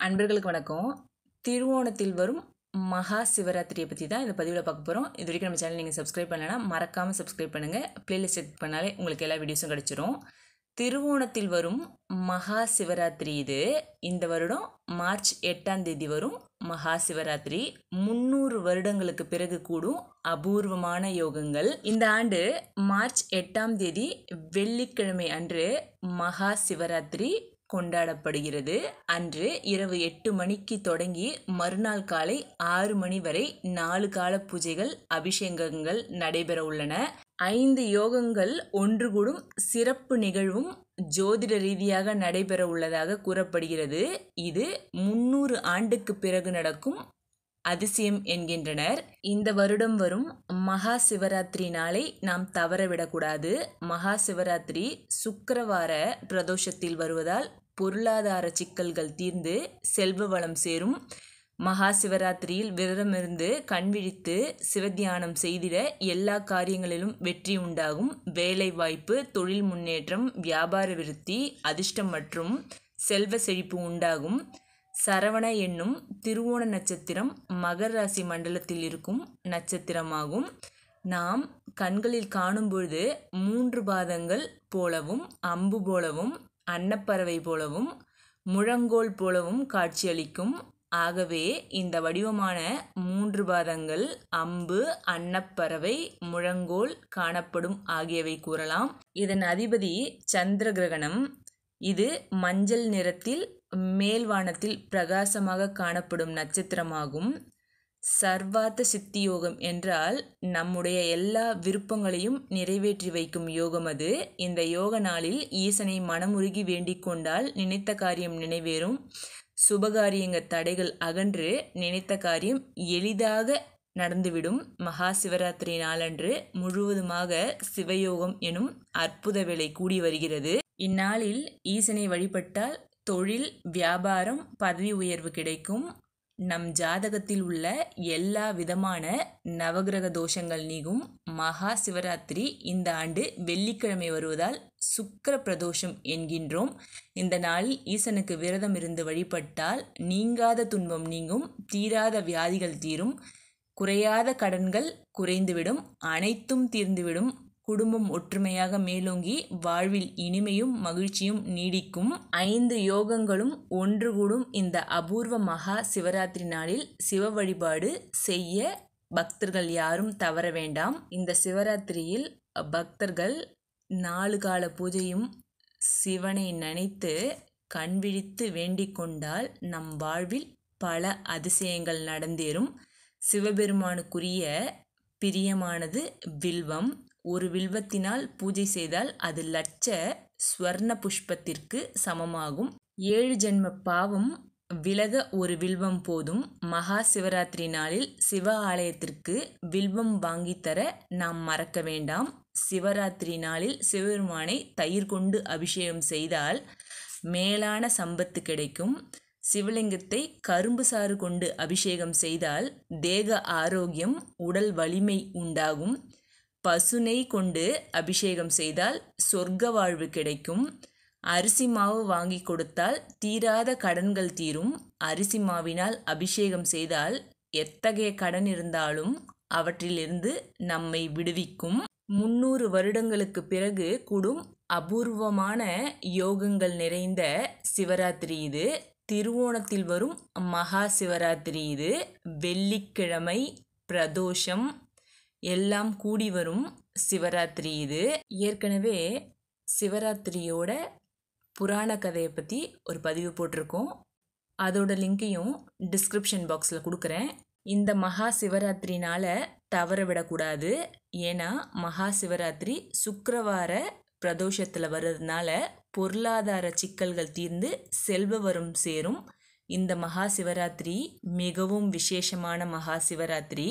அன்பர்களுக்கு வணக்கம். திருவோணத்தில் வரும் மகா சிவராத்திரியை பற்றி தான் இந்த பதிவில் பார்க்க போகிறோம். இது வரைக்கும் நம்ம சேனல் நீங்கள் சப்ஸ்கிரைப் பண்ணலைன்னா மறக்காமல் சப்ஸ்கிரைப் பண்ணுங்கள். பிளேலிஸ்ட் செக் பண்ணாலே உங்களுக்கு எல்லா வீடியோஸும் கிடச்சிரும். திருவோணத்தில் வரும் மகா சிவராத்திரி இது. இந்த வருடம் மார்ச் 8ஆம் தேதி வரும் மகா சிவராத்திரி. 300 வருடங்களுக்கு பிறகு கூடும் அபூர்வமான யோகங்கள். இந்த ஆண்டு மார்ச் 8ஆம் தேதி வெள்ளிக்கிழமை அன்று மகா சிவராத்திரி கொண்டாடப்படுகிறது. அன்று இரவு 8 மணிக்கு தொடங்கி மறுநாள் காலை 6 மணி வரை 4 கால பூஜைகள், அபிஷேகங்கள் நடைபெற உள்ளன. 5 யோகங்கள் ஒன்று கூடும் சிறப்பு நிகழ்வும் ஜோதிட ரீதியாக நடைபெற உள்ளதாக கூறப்படுகிறது. இது 300 ஆண்டுக்கு பிறகு நடக்கும் அதிசயம் என்கின்றனர். இந்த வருடம் வரும் மகா சிவராத்திரி நாளை நாம் தவறவிடக்கூடாது. மகா சிவராத்திரி சுக்கிரவார பிரதோஷத்தில் வருவதால் பொருளாதார சிக்கல்கள் தீர்ந்து செல்வ வளம் சேரும். மகா சிவராத்திரியில் விரதமிருந்து கண்விழித்து சிவத்தியானம் செய்திட எல்லா காரியங்களிலும் வெற்றி உண்டாகும். வேலை வாய்ப்பு, தொழில் முன்னேற்றம், வியாபார விருத்தி, அதிர்ஷ்டம் மற்றும் செல்வ செழிப்பு உண்டாகும். சரவண என்னும் திருவோண நட்சத்திரம் மகர ராசி மண்டலத்தில் இருக்கும் நட்சத்திரமாகும். நாம் கண்களில் காணும் பொழுது 3 பாதங்கள் போலவும், அம்பு போலவும், அன்னப்பறவை போலவும், முழங்கோல் போலவும் காட்சியளிக்கும். ஆகவே இந்த வடிவமான 3 பாதங்கள், அம்பு, அன்னப்பறவை, முழங்கோல் காணப்படும் ஆகியவை கூறலாம். இதன் அதிபதி சந்திர கிரகணம். இது மஞ்சள் நிறத்தில் மேல்வானத்தில் பிரகாசமாக காணப்படும் நட்சத்திரமாகும். சர்வார்த்த சித்தி யோகம் என்றால் நம்முடைய எல்லா விருப்பங்களையும் நிறைவேற்றி வைக்கும் யோகம் அது. இந்த யோக நாளில் ஈசனை மனமுருகி வேண்டிக் கொண்டால் நினைத்த காரியம் நிறைவேறும். சுபகாரியங்க தடைகள் அகன்று நினைத்த காரியம் எளிதாக நடந்துவிடும். மகா சிவராத்திரி நாளன்று முழுவதுமாக சிவயோகம் எனும் அற்புத வேலை கூடி வருகிறது. இந்நாளில் ஈசனை வழிபட்டால் தொழில், வியாபாரம், பதவி உயர்வு கிடைக்கும். நம் ஜாதகத்தில் உள்ள எல்லா விதமான நவகிரக தோஷங்கள் நீங்கும். மகா சிவராத்திரி இந்த ஆண்டு வெள்ளிக்கிழமை வருவதால் சுக்கிர பிரதோஷம் என்கின்றோம். இந்த நாளில் ஈசனுக்கு விரதம் இருந்து வழிபட்டால் நீங்காத துன்பம் நீங்கும், தீராத வியாதிகள் தீரும், குறையாத கடன்கள் குறைந்துவிடும், அனைத்தும் தீர்ந்துவிடும். குடும்பம் ஒற்றுமையாக மேலோங்கி வாழ்வில் இனிமையும் மகிழ்ச்சியும் நீடிக்கும். 5 யோகங்களும் ஒன்று கூடும் இந்த அபூர்வ மகா சிவராத்திரி நாளில் சிவ வழிபாடு செய்ய பக்தர்கள் யாரும் தவற வேண்டாம். இந்த சிவராத்திரியில் பக்தர்கள் 4 கால பூஜையும் சிவனை நினைத்து கண்விழித்து வேண்டிக் கொண்டால் நம் வாழ்வில் பல அதிசயங்கள் நடந்தேறும். சிவபெருமானுக்குரிய பிரியமானது வில்வம். ஒரு வில்வத்தினால் பூஜை செய்தால் அது லட்ச ஸ்வர்ண புஷ்பத்திற்கு சமமாகும். 7 ஜென்ம பாவம் விலக ஒரு வில்வம் போதும். மகா சிவராத்திரி நாளில் சிவ ஆலயத்திற்கு வில்வம் வாங்கித்தர நாம் மறக்க வேண்டாம். சிவராத்திரி நாளில் சிவபெருமானை தயிர் கொண்டு அபிஷேகம் செய்தால் மேலான சம்பத்து கிடைக்கும். சிவலிங்கத்தை கரும்பு சாறு கொண்டு அபிஷேகம் செய்தால் தேக ஆரோக்கியம், உடல் வலிமை உண்டாகும். பசுனை கொண்டு அபிஷேகம் செய்தால் சொர்க்க வாழ்வு கிடைக்கும். அரிசி மாவு வாங்கி கொடுத்தால் தீராத கடன்கள் தீரும். அரிசி மாவினால் அபிஷேகம் செய்தால் எத்தகைய கடன் இருந்தாலும் அவற்றிலிருந்து நம்மை விடுவிக்கும். 300 வருடங்களுக்கு பிறகு கூடும் அபூர்வமான யோகங்கள் நிறைந்த சிவராத்திரி இது. திருவோணத்தில் வரும் மகா சிவராத்திரி இது. வெள்ளிக்கிழமை, பிரதோஷம் எல்லாம் கூடி வரும் சிவராத்திரி இது. ஏற்கனவே சிவராத்திரியோட புராண கதையை பற்றி ஒரு பதிவு போட்டிருக்கோம். அதோட லிங்கையும் டிஸ்கிரிப்ஷன் பாக்ஸில் கொடுக்குறேன். இந்த மகா சிவராத்திரினால் தவற விடக்கூடாது. ஏன்னா மகா சிவராத்திரி சுக்கிரவார பிரதோஷத்தில் வர்றதுனால பொருளாதார சிக்கல்கள் தீர்ந்து செல்வ வரம் சேரும். இந்த மகா சிவராத்திரி மிகவும் விசேஷமான மகா சிவராத்திரி.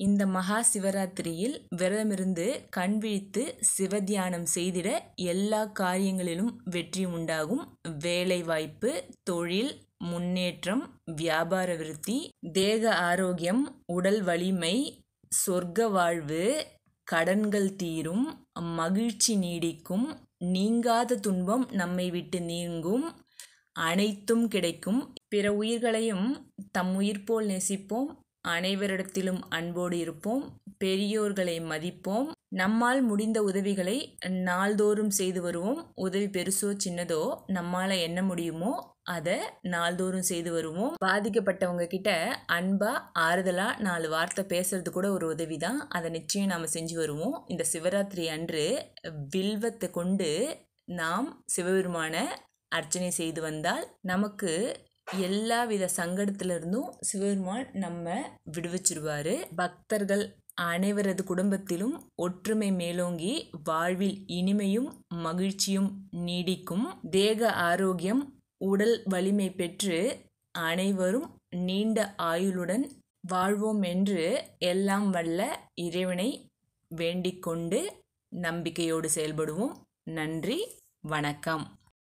இந்த மகா சிவராத்திரியில் விரதமிருந்து கண்விழித்து சிவத்தியானம் செய்திட எல்லா காரியங்களிலும் வெற்றி உண்டாகும். வேலை வாய்ப்பு, தொழில் முன்னேற்றம், வியாபார விருத்தி, தேக ஆரோக்கியம், உடல் வலிமை, சொர்க்க வாழ்வு, கடன்கள் தீரும், மகிழ்ச்சி நீடிக்கும், நீங்காத துன்பம் நம்மை விட்டு நீங்கும், அனைத்தும் கிடைக்கும். பிற உயிர்களையும் தம் உயிர் போல் நேசிப்போம். அனைவரிடத்திலும் அன்போடு இருப்போம். பெரியோர்களை மதிப்போம். நம்மால் முடிந்த உதவிகளை நாள்தோறும் செய்து வருவோம். உதவி பெருசோ சின்னதோ நம்மால் என்ன முடியுமோ அதை நாள்தோறும் செய்து வருவோம். பாதிக்கப்பட்டவங்க கிட்ட அன்பா ஆறுதலா 4 வார்த்தை பேசுறது கூட ஒரு உதவி தான். அதை நிச்சயம் நாம் செஞ்சு வருவோம். இந்த சிவராத்திரி அன்று வில்வத்தை கொண்டு நாம் சிவபெருமான அர்ச்சனை செய்து வந்தால் நமக்கு எல்லா வித சங்கடத்திலிருந்தும் சிவபெருமான் நம்ம விடுவிச்சிருவாரு. பக்தர்கள் அனைவரது குடும்பத்திலும் ஒற்றுமை மேலோங்கி வாழ்வில் இனிமையும் மகிழ்ச்சியும் நீடிக்கும். தேக ஆரோக்கியம் உடல் வலிமை பெற்று அனைவரும் நீண்ட ஆயுளுடன் வாழ்வோம் என்று எல்லாம் வல்ல இறைவனை வேண்டிக் கொண்டு நம்பிக்கையோடு செயல்படுவோம். நன்றி, வணக்கம்.